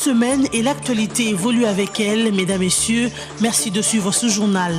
semaine et l'actualité évolue avec elle. Mesdames, Messieurs, merci de suivre ce journal.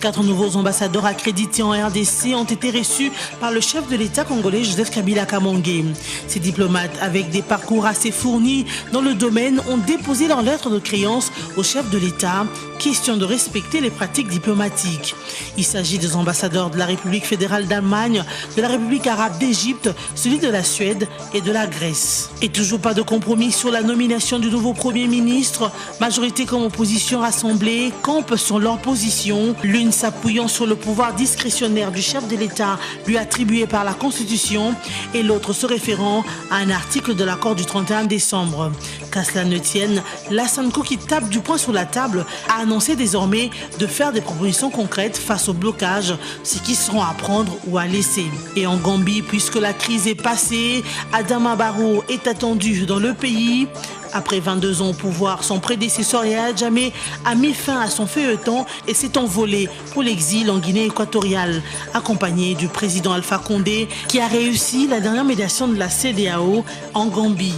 4 nouveaux ambassadeurs accrédités en RDC ont été reçus par le chef de l'État congolais Joseph Kabila Kabange. Ces diplomates, avec des parcours assez fournis dans le domaine, ont déposé leur lettre de créance au chef de l'État, question de respecter les pratiques diplomatiques. Il s'agit des ambassadeurs de la République fédérale d'Allemagne, de la République arabe d'Égypte, celui de la Suède et de la Grèce. Et toujours pas de compromis sur la nomination du nouveau Premier ministre. Majorité comme opposition rassemblée campent sur leur position, l'une s'appuyant sur le pouvoir discrétionnaire du chef de l'État lui attribué par la Constitution et l'autre se référant à un article de l'accord du 31 décembre. Qu'à cela ne tienne, la SANCO qui tape du poing sur la table a annoncé désormais de faire des propositions concrètes face au blocage, ce qui seront à prendre ou à laisser. Et en Gambie, puisque la crise est passée, Adama Barrow est attendu dans le pays. Après 22 ans au pouvoir, son prédécesseur Yahya Jammeh a mis fin à son feuilleton et s'est envolé pour l'exil en Guinée équatoriale, accompagné du président Alpha Condé qui a réussi la dernière médiation de la CEDEAO en Gambie.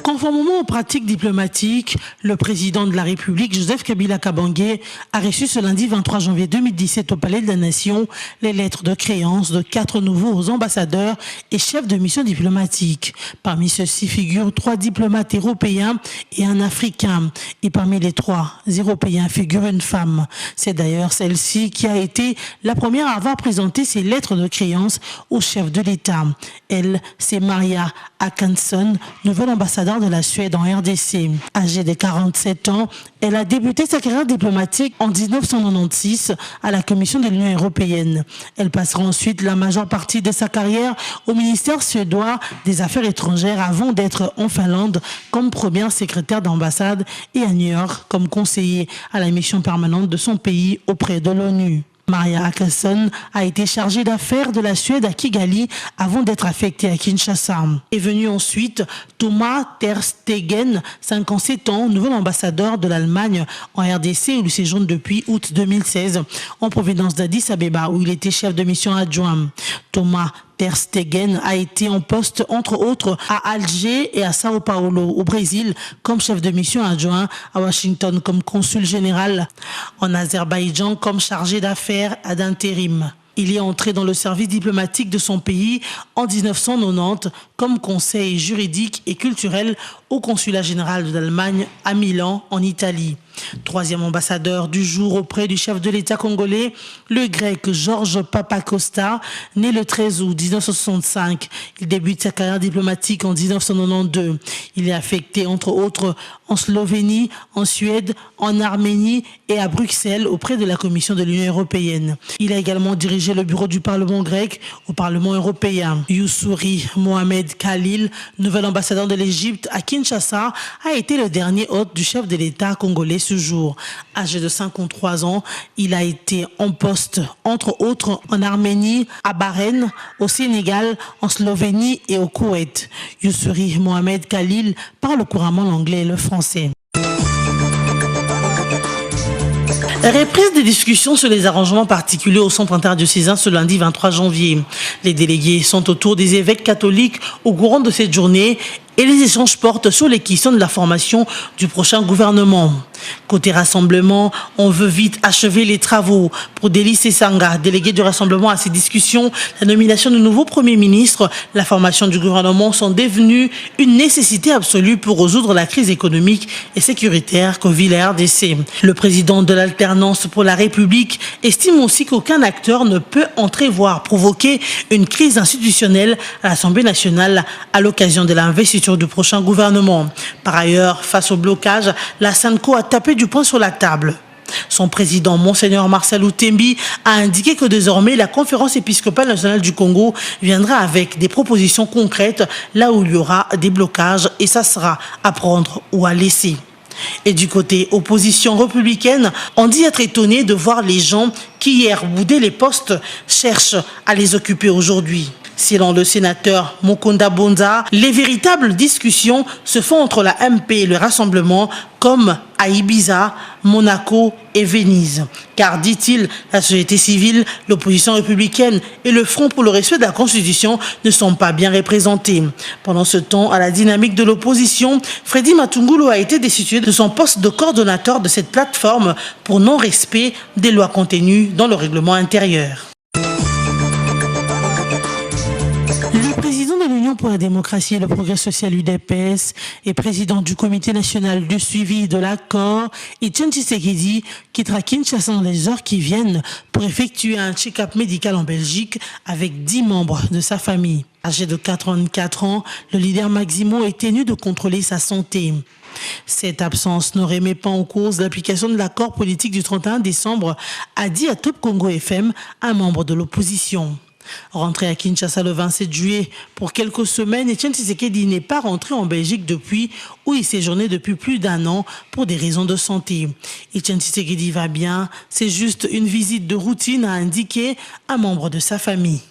Conformément aux pratiques diplomatiques, le président de la République, Joseph Kabila Kabange, a reçu ce lundi 23 janvier 2017 au Palais de la Nation les lettres de créance de 4 nouveaux ambassadeurs et chefs de mission diplomatique. Parmi ceux-ci figurent 3 diplomates européens et un africain. Et parmi les 3 européens figure une femme. C'est d'ailleurs celle-ci qui a été la première à avoir présenté ses lettres de créance au chef de l'État. Elle, c'est Maria Håkansson, nouvelle ambassadeur de la Suède en RDC. Âgée de 47 ans, elle a débuté sa carrière diplomatique en 1996 à la Commission de l'Union européenne. Elle passera ensuite la majeure partie de sa carrière au ministère suédois des Affaires étrangères avant d'être en Finlande comme première secrétaire d'ambassade et à New York comme conseiller à la mission permanente de son pays auprès de l'ONU. Maria Håkansson a été chargée d'affaires de la Suède à Kigali avant d'être affectée à Kinshasa. Est venu ensuite Thomas Terstegen, 57 ans, nouvel ambassadeur de l'Allemagne en RDC où il séjourne depuis août 2016 en provenance d'Addis Abeba où il était chef de mission adjoint. Thomas Terstegen a été en poste entre autres à Alger et à Sao Paulo au Brésil comme chef de mission adjoint, à Washington comme consul général, en Azerbaïdjan comme chargé d'affaires ad intérim. Il est entré dans le service diplomatique de son pays en 1990 comme conseil juridique et culturel au consulat général d'Allemagne à Milan, en Italie. 3e ambassadeur du jour auprès du chef de l'État congolais, le grec Georges Papacosta, né le 13 août 1965. Il débute sa carrière diplomatique en 1992. Il est affecté entre autres en Slovénie, en Suède, en Arménie et à Bruxelles auprès de la Commission de l'Union européenne. Il a également dirigé le bureau du Parlement grec au Parlement européen. Youssouri Mohamed Khalil, nouvel ambassadeur de l'Égypte à Kinshasa, a été le dernier hôte du chef de l'État congolais ce jour. Âgé de 53 ans, il a été en poste, entre autres, en Arménie, à Bahreïn, au Sénégal, en Slovénie et au Koweït. Youssouri Mohamed Khalil parle couramment l'anglais et le français. Reprise des discussions sur les arrangements particuliers au centre interdiocésain ce lundi 23 janvier. Les délégués sont autour des évêques catholiques au courant de cette journée et les échanges portent sur les questions de la formation du prochain gouvernement. Côté rassemblement, on veut vite achever les travaux. Pour Délice Sanga, délégué du rassemblement à ces discussions, la nomination du nouveau Premier ministre, la formation du gouvernement sont devenues une nécessité absolue pour résoudre la crise économique et sécuritaire que vit la RDC. Le président de l'Alternance pour la République estime aussi qu'aucun acteur ne peut entrevoir provoquer une crise institutionnelle à l'Assemblée nationale à l'occasion de l'investiture du prochain gouvernement. Par ailleurs, face au blocage, la SANCO a tapé du poing sur la table. Son président, Monseigneur Marcel Outembi, a indiqué que désormais la conférence épiscopale nationale du Congo viendra avec des propositions concrètes là où il y aura des blocages et ça sera à prendre ou à laisser. Et du côté opposition républicaine, on dit être étonné de voir les gens qui hier boudaient les postes cherchent à les occuper aujourd'hui. Selon le sénateur Mukunda Bonza, les véritables discussions se font entre la MP et le Rassemblement, comme à Ibiza, Monaco et Venise. Car, dit-il, la société civile, l'opposition républicaine et le Front pour le respect de la Constitution ne sont pas bien représentés. Pendant ce temps, à la dynamique de l'opposition, Freddy Matungulu a été destitué de son poste de coordonnateur de cette plateforme pour non-respect des lois contenues dans le règlement intérieur. Le président de l'Union pour la démocratie et le progrès social UDPS et président du comité national du suivi de l'accord, Etienne Tshisekedi, quittera Kinshasa dans les heures qui viennent pour effectuer un check-up médical en Belgique avec 10 membres de sa famille. Âgé de 84 ans, le leader Maximo est tenu de contrôler sa santé. Cette absence ne remet pas en cause l'application de l'accord politique du 31 décembre, a dit à Top Congo FM un membre de l'opposition. Rentré à Kinshasa le 27 juillet pour quelques semaines, Etienne Tshisekedi n'est pas rentré en Belgique depuis, où il séjournait depuis plus d'un an pour des raisons de santé. Etienne Tshisekedi va bien, c'est juste une visite de routine, a indiqué un membre de sa famille.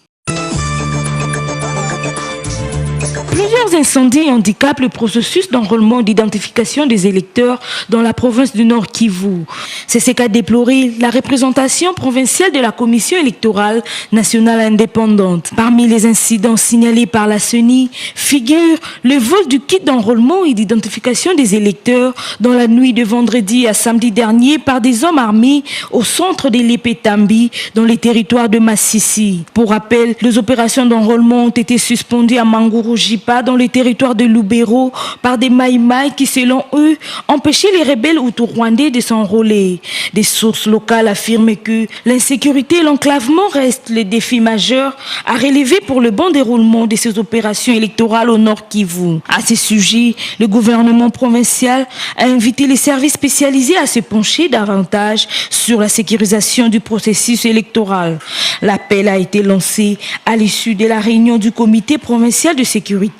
Plusieurs incendies handicapent le processus d'enrôlement d'identification des électeurs dans la province du Nord Kivu. C'est ce qu'a déploré la représentation provinciale de la Commission électorale nationale indépendante. Parmi les incidents signalés par la CENI figure le vol du kit d'enrôlement et d'identification des électeurs dans la nuit de vendredi à samedi dernier par des hommes armés au centre de l'Epetambi dans les territoires de Massissi. Pour rappel, les opérations d'enrôlement ont été suspendues à Mangourou-Jipa dans le territoire de Lubero par des Maïmaï qui, selon eux, empêchaient les rebelles hutus-rwandais de s'enrôler. Des sources locales affirment que l'insécurité et l'enclavement restent les défis majeurs à relever pour le bon déroulement de ces opérations électorales au Nord Kivu. À ce sujet, le gouvernement provincial a invité les services spécialisés à se pencher davantage sur la sécurisation du processus électoral. L'appel a été lancé à l'issue de la réunion du comité provincial de sécurité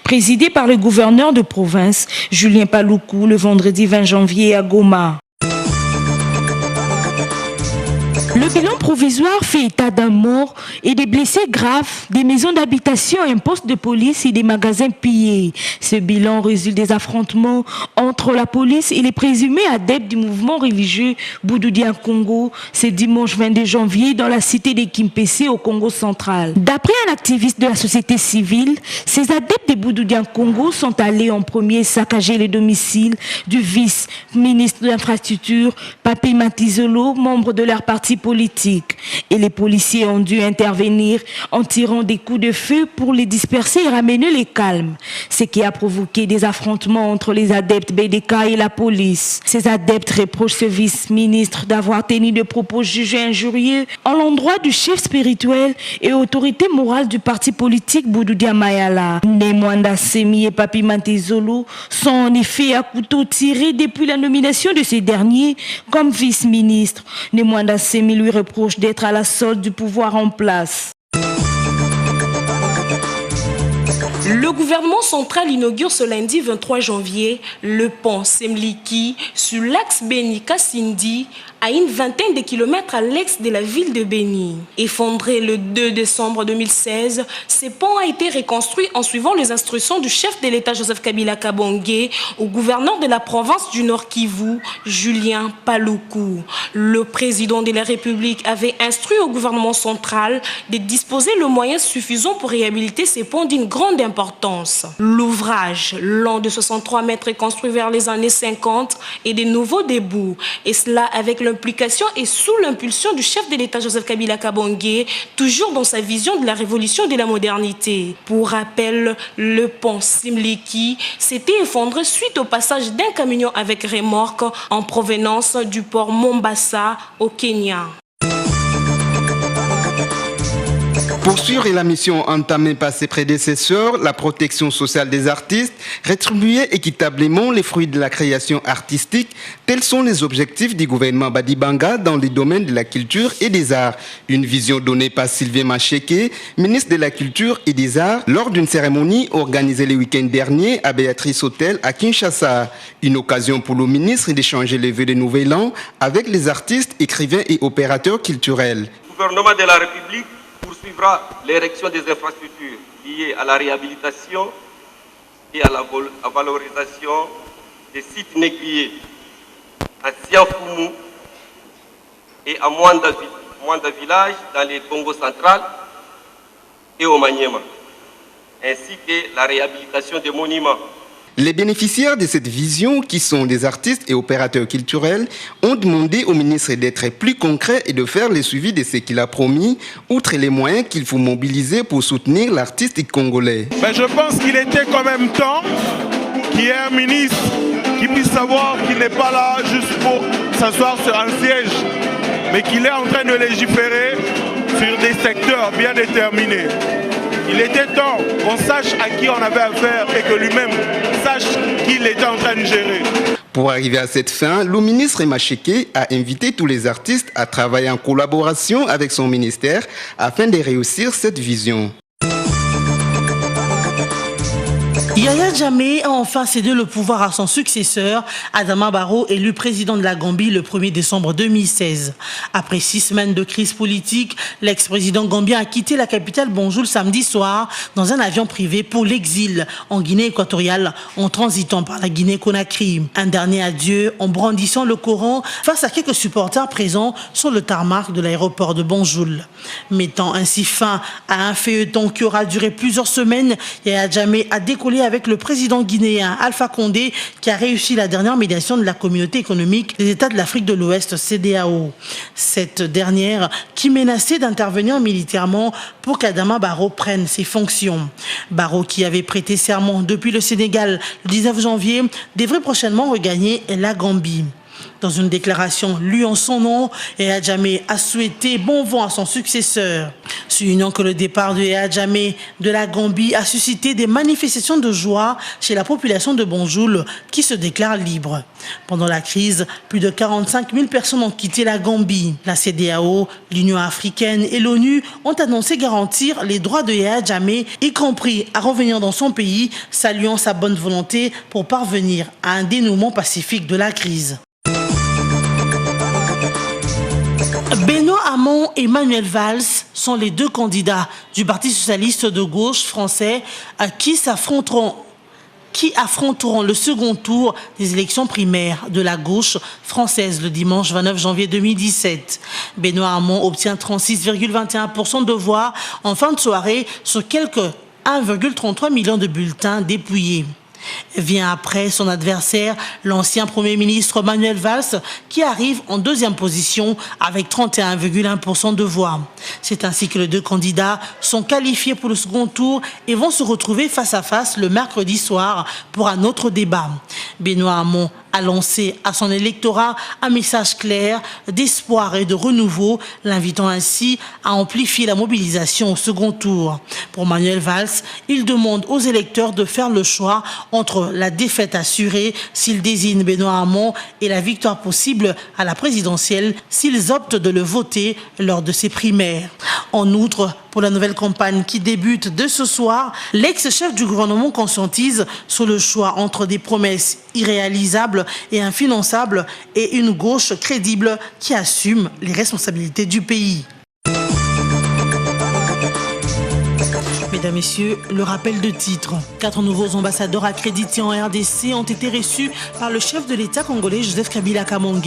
présidé par le gouverneur de province, Julien Paluku, le vendredi 20 janvier à Goma. Le bilan provisoire fait état d'un mort et des blessés graves, des maisons d'habitation, un poste de police et des magasins pillés. Ce bilan résulte des affrontements entre la police et les présumés adeptes du mouvement religieux Bouddoudia Congo ce dimanche 22 janvier dans la cité de Kimpese au Congo central. D'après un activiste de la société civile, ces adeptes de Bouddoudia Congo sont allés en premier saccager le domicile du vice-ministre de l'infrastructure, Papi Matizolo, membre de leur parti politique. Et les policiers ont dû intervenir en tirant des coups de feu pour les disperser et ramener le calme, ce qui a provoqué des affrontements entre les adeptes BDK et la police. Ces adeptes reprochent ce vice-ministre d'avoir tenu des propos jugés injurieux en l'endroit du chef spirituel et autorité morale du parti politique Bouddoudia Mayala. Nemwanda Semi et Papi Matizolo sont en effet à couteau tiré depuis la nomination de ces derniers comme vice-ministre. Nemwanda Semi lui reproche d'être à la solde du pouvoir en place. Le gouvernement central inaugure ce lundi 23 janvier le pont Semliki sur l'axe Beni-Kasindi à une vingtaine de kilomètres à l'est de la ville de Beni. Effondré le 2 décembre 2016, ce pont a été reconstruit en suivant les instructions du chef de l'État Joseph Kabila Kabange au gouverneur de la province du Nord Kivu, Julien Paluku. Le président de la République avait instruit au gouvernement central de disposer le moyen suffisant pour réhabiliter ces ponts d'une grande importance. L'ouvrage, long de 63 mètres, construit vers les années 50 et de nouveaux débuts, et cela avec l'implication et sous l'impulsion du chef de l'État Joseph Kabila Kabange, toujours dans sa vision de la révolution de la modernité. Pour rappel, le pont Semliki s'était effondré suite au passage d'un camion avec remorque en provenance du port Mombasa au Kenya. Poursuivre la mission entamée par ses prédécesseurs, la protection sociale des artistes, rétribuer équitablement les fruits de la création artistique, tels sont les objectifs du gouvernement Badibanga dans les domaines de la culture et des arts. Une vision donnée par Sylvain Macheke, ministre de la Culture et des Arts, lors d'une cérémonie organisée le week-end dernier à Béatrice Hotel à Kinshasa. Une occasion pour le ministre d'échanger les vœux de Nouvel An avec les artistes, écrivains et opérateurs culturels. Le gouvernement de la République poursuivra l'érection des infrastructures liées à la réhabilitation et à la valorisation des sites négligés à Siafoumou et à Mwanda village dans les Congo central et au Maniema, ainsi que la réhabilitation des monuments. Les bénéficiaires de cette vision, qui sont des artistes et opérateurs culturels, ont demandé au ministre d'être plus concret et de faire le suivi de ce qu'il a promis, outre les moyens qu'il faut mobiliser pour soutenir l'artiste congolais. Mais je pense qu'il était quand même temps qu'il y ait un ministre qui puisse savoir qu'il n'est pas là juste pour s'asseoir sur un siège, mais qu'il est en train de légiférer sur des secteurs bien déterminés. Il était temps qu'on sache à qui on avait affaire et que lui-même sache qu'il était en train de gérer. Pour arriver à cette fin, le ministre Macheke a invité tous les artistes à travailler en collaboration avec son ministère afin de réussir cette vision. Yaya Jammeh a enfin cédé le pouvoir à son successeur, Adama Barrow, élu président de la Gambie le 1er décembre 2016. Après 6 semaines de crise politique, l'ex-président gambien a quitté la capitale Banjul samedi soir dans un avion privé pour l'exil en Guinée équatoriale en transitant par la Guinée-Conakry. Un dernier adieu en brandissant le Coran face à quelques supporters présents sur le tarmac de l'aéroport de Banjul. Mettant ainsi fin à un feuilleton qui aura duré plusieurs semaines, Yaya Jammeh a décollé avec le président guinéen Alpha Condé qui a réussi la dernière médiation de la communauté économique des États de l'Afrique de l'Ouest, CEDEAO. Cette dernière qui menaçait d'intervenir militairement pour qu'Adama Barrow prenne ses fonctions. Barrow, qui avait prêté serment depuis le Sénégal le 19 janvier, devrait prochainement regagner la Gambie. Dans une déclaration lue en son nom, Yaya Jammeh a souhaité bon vent à son successeur. Soulignant que le départ de Yaya Jammeh de la Gambie a suscité des manifestations de joie chez la population de Banjul qui se déclare libre. Pendant la crise, plus de 45 000 personnes ont quitté la Gambie. La CEDEAO, l'Union africaine et l'ONU ont annoncé garantir les droits de Yaya Jammeh, y compris à revenir dans son pays, saluant sa bonne volonté pour parvenir à un dénouement pacifique de la crise. Benoît Hamon et Manuel Valls sont les deux candidats du Parti socialiste de gauche français qui affronteront le second tour des élections primaires de la gauche française le dimanche 29 janvier 2017. Benoît Hamon obtient 36,21% de voix en fin de soirée sur quelques 1,33 million de bulletins dépouillés. Vient après son adversaire, l'ancien Premier ministre Manuel Valls, qui arrive en deuxième position avec 31,1% de voix. C'est ainsi que les deux candidats sont qualifiés pour le second tour et vont se retrouver face à face le mercredi soir pour un autre débat. Benoît Hamon a lancé à son électorat un message clair d'espoir et de renouveau, l'invitant ainsi à amplifier la mobilisation au second tour. Pour Manuel Valls, il demande aux électeurs de faire le choix entre la défaite assurée s'ils désignent Benoît Hamon et la victoire possible à la présidentielle s'ils optent de le voter lors de ces primaires. En outre, pour la nouvelle campagne qui débute de ce soir, l'ex-chef du gouvernement conscientise sur le choix entre des promesses irréalisables et infinançables et une gauche crédible qui assume les responsabilités du pays. Mesdames, Messieurs, le rappel de titre. 4 nouveaux ambassadeurs accrédités en RDC ont été reçus par le chef de l'État congolais Joseph Kabila Kabange.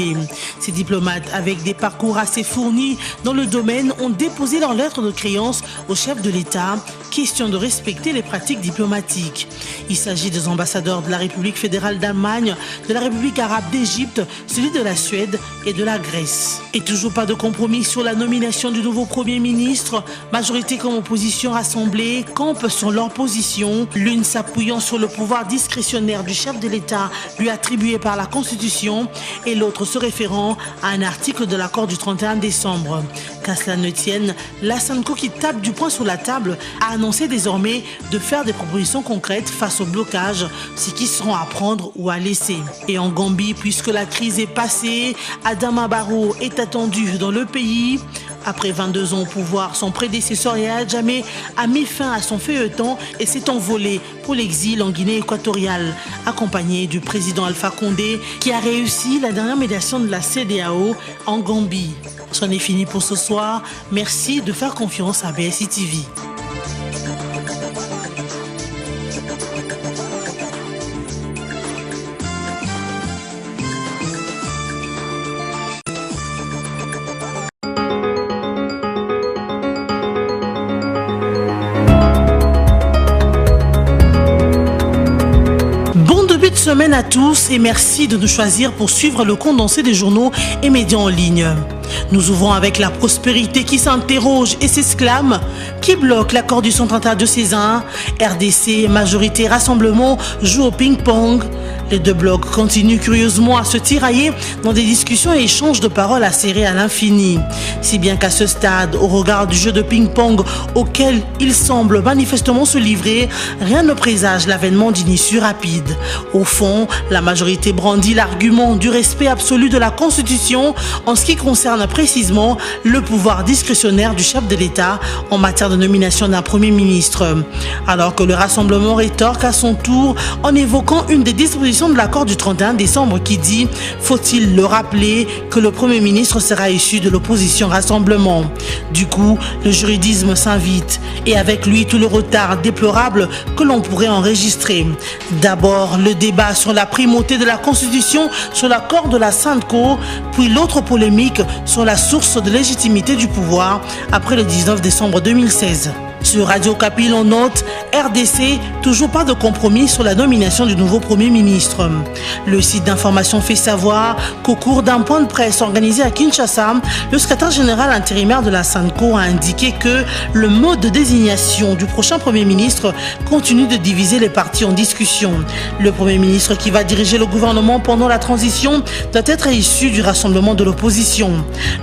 Ces diplomates, avec des parcours assez fournis dans le domaine, ont déposé leur lettre de créance au chef de l'État, question de respecter les pratiques diplomatiques. Il s'agit des ambassadeurs de la République fédérale d'Allemagne, de la République arabe d'Égypte, celui de la Suède et de la Grèce. Et toujours pas de compromis sur la nomination du nouveau Premier ministre. Majorité comme opposition rassemblée campent sur leur position, l'une s'appuyant sur le pouvoir discrétionnaire du chef de l'État lui attribué par la Constitution et l'autre se référant à un article de l'accord du 31 décembre. Qu'à cela ne tienne, la Sanko qui tape du poing sur la table a annoncé désormais de faire des propositions concrètes face au blocage, ce qui seront à prendre ou à laisser. Et en Gambie, puisque la crise est passée, Adama Barrow est attendu dans le pays. Après 22 ans au pouvoir, son prédécesseur Yaya Jammeh a mis fin à son feuilleton et s'est envolé pour l'exil en Guinée équatoriale, accompagné du président Alpha Condé qui a réussi la dernière médiation de la CEDEAO en Gambie. C'en est fini pour ce soir. Merci de faire confiance à BSI TV. Semaine à tous et merci de nous choisir pour suivre le condensé des journaux et médias en ligne. Nous ouvrons avec la prospérité qui s'interroge et s'exclame, qui bloque l'accord du 131 de Cézanne, RDC, majorité, rassemblement, joue au ping-pong. Les deux blocs continuent curieusement à se tirailler dans des discussions et échanges de paroles acérés à l'infini. Si bien qu'à ce stade, au regard du jeu de ping-pong auquel ils semblent manifestement se livrer, rien ne présage l'avènement d'une issue rapide. Au fond, la majorité brandit l'argument du respect absolu de la Constitution en ce qui concerne précisément le pouvoir discrétionnaire du chef de l'État en matière de nomination d'un Premier ministre. Alors que le Rassemblement rétorque à son tour en évoquant une des dispositions de l'accord du 31 décembre qui dit, faut-il le rappeler, que le Premier ministre sera issu de l'opposition Rassemblement. Du coup, le juridisme s'invite et avec lui tout le retard déplorable que l'on pourrait enregistrer. D'abord, le débat sur la primauté de la Constitution sur l'accord de la Sainte Cour, puis l'autre polémique sur la source de légitimité du pouvoir après le 19 décembre 2016. Sur Radio Capil, on note RDC, toujours pas de compromis sur la nomination du nouveau Premier ministre. Le site d'information fait savoir qu'au cours d'un point de presse organisé à Kinshasa, le secrétaire général intérimaire de la SANCO a indiqué que le mode de désignation du prochain Premier ministre continue de diviser les partis en discussion. Le Premier ministre qui va diriger le gouvernement pendant la transition doit être issu du rassemblement de l'opposition.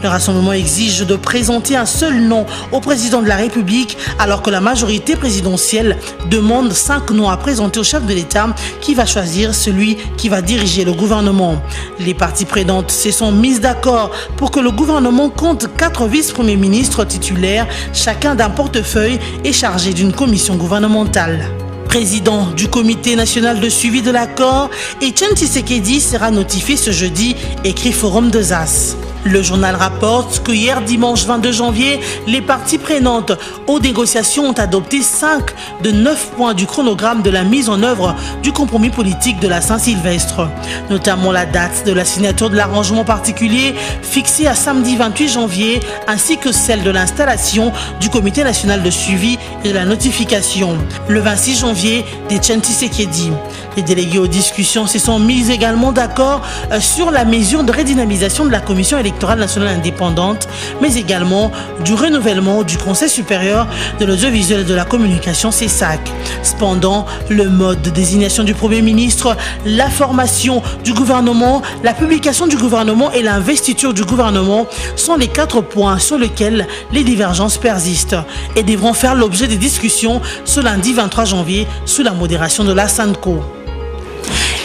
Le rassemblement exige de présenter un seul nom au président de la République alors que la majorité présidentielle demande 5 noms à présenter au chef de l'État qui va choisir celui qui va diriger le gouvernement. Les parties prenantes se sont mises d'accord pour que le gouvernement compte 4 vice-premiers ministres titulaires, chacun d'un portefeuille et chargé d'une commission gouvernementale. Président du comité national de suivi de l'accord, Etienne Tshisekedi sera notifié ce jeudi, écrit Forum de Zas. Le journal rapporte que hier dimanche 22 janvier, les parties prenantes aux négociations ont adopté 5 de 9 points du chronogramme de la mise en œuvre du compromis politique de la Saint-Sylvestre, notamment la date de la signature de l'arrangement particulier fixée à samedi 28 janvier, ainsi que celle de l'installation du comité national de suivi et de la notification, le 26 janvier d'Etienne Tshisekedi. Les délégués aux discussions se sont mis également d'accord sur la mesure de redynamisation de la commission électorale nationale indépendante, mais également du renouvellement du Conseil supérieur de l'audiovisuel et de la communication CESAC. Cependant, le mode de désignation du Premier ministre, la formation du gouvernement, la publication du gouvernement et l'investiture du gouvernement sont les 4 points sur lesquels les divergences persistent et devront faire l'objet des discussions ce lundi 23 janvier sous la modération de la SANCO.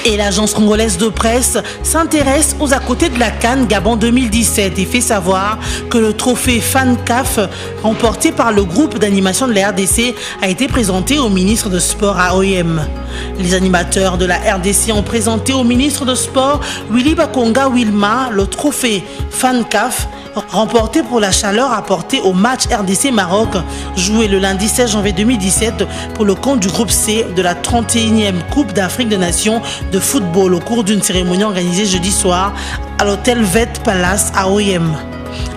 Et l'agence congolaise de presse s'intéresse aux à côté de la CAN Gabon 2017 et fait savoir que le trophée FANCAF remporté par le groupe d'animation de la RDC a été présenté au ministre de Sport à OIM. Les animateurs de la RDC ont présenté au ministre de Sport Willy Bakonga Wilma le trophée FANCAF remporté pour la chaleur apportée au match RDC-Maroc joué le lundi 16 janvier 2017 pour le compte du groupe C de la 31e Coupe d'Afrique des Nations de football au cours d'une cérémonie organisée jeudi soir à l'hôtel Vette Palace à OIM.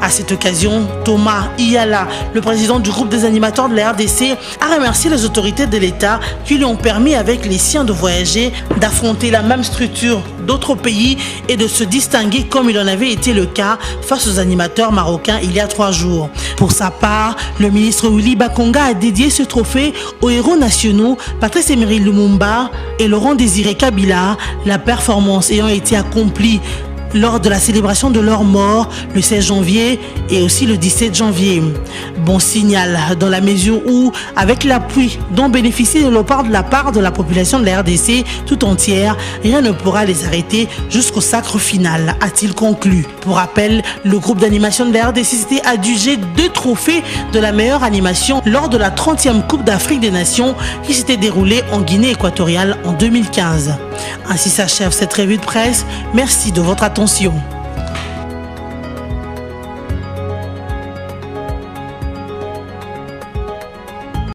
À cette occasion, Thomas Iyala, le président du groupe des animateurs de la RDC, a remercié les autorités de l'État qui lui ont permis avec les siens de voyager, d'affronter la même structure d'autres pays et de se distinguer comme il en avait été le cas face aux animateurs marocains il y a 3 jours. Pour sa part, le ministre Willy Bakonga a dédié ce trophée aux héros nationaux Patrice Emery Lumumba et Laurent Désiré Kabila, la performance ayant été accomplie lors de la célébration de leur mort le 16 janvier et aussi le 17 janvier. Bon signal dans la mesure où, avec l'appui dont bénéficie le Léopard de la part de la population de la RDC tout entière, rien ne pourra les arrêter jusqu'au sacre final, a-t-il conclu. Pour rappel, le groupe d'animation de la RDC s'était adjugé 2 trophées de la meilleure animation lors de la 30e Coupe d'Afrique des Nations qui s'était déroulée en Guinée équatoriale en 2015. Ainsi s'achève cette revue de presse. Merci de votre attention.